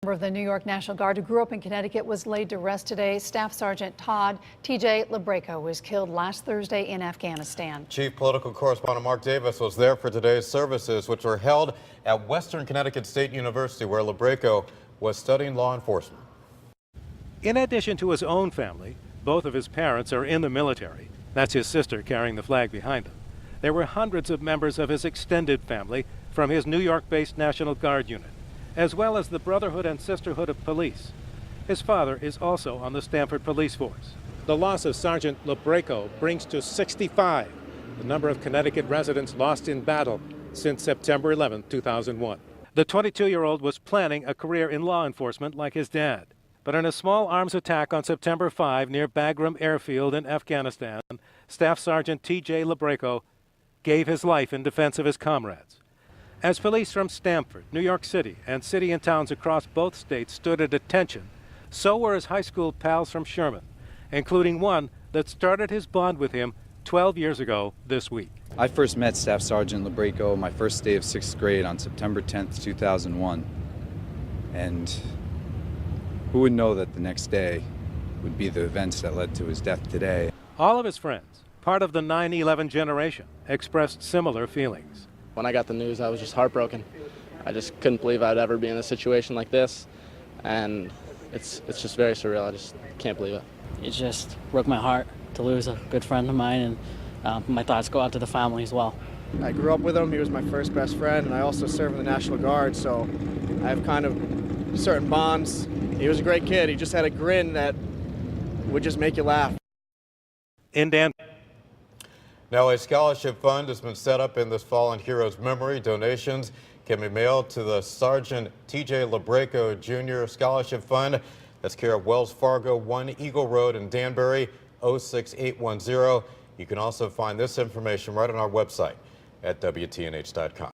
Member of the New York National Guard who grew up in Connecticut was laid to rest today. Staff Sergeant Todd T.J. Labreco was killed last Thursday in Afghanistan. Chief Political Correspondent Mark Davis was there for today's services, which were held at Western Connecticut State University, where Labreco was studying law enforcement. In addition to his own family, both of his parents are in the military. That's his sister carrying the flag behind him. There were hundreds of members of his extended family from his New York-based National Guard unit, as well as the Brotherhood and Sisterhood of Police. His father is also on the Stamford Police Force. The loss of Sergeant Labreco brings to 65 the number of Connecticut residents lost in battle since September 11, 2001. The 22-year-old was planning a career in law enforcement like his dad. But in a small arms attack on September 5 near Bagram Airfield in Afghanistan, Staff Sergeant T.J. Labreco gave his life in defense of his comrades. As police from Stamford, New York City, and city and towns across both states stood at attention, so were his high school pals from Sherman, including one that started his bond with him 12 years ago this week. I first met Staff Sergeant Labreco my first day of 6th grade on September 10th, 2001. And who would know that the next day would be the events that led to his death today. All of his friends, part of the 9/11 generation, expressed similar feelings. When I got the news, I was just heartbroken. I just couldn't believe I'd ever be in a situation like this, and it's just very surreal. I just can't believe it. It just broke my heart to lose a good friend of mine, and my thoughts go out to the family as well. I grew up with him. He was my first best friend, and I also served in the National Guard, so I have kind of certain bonds. He was a great kid. He just had a grin that would just make you laugh. In Danbury. Now, a scholarship fund has been set up in this fallen hero's memory. Donations can be mailed to the Sergeant T.J. Labreco Jr. Scholarship Fund. That's care of Wells Fargo, 1 Eagle Road in Danbury, 06810. You can also find this information right on our website at WTNH.com.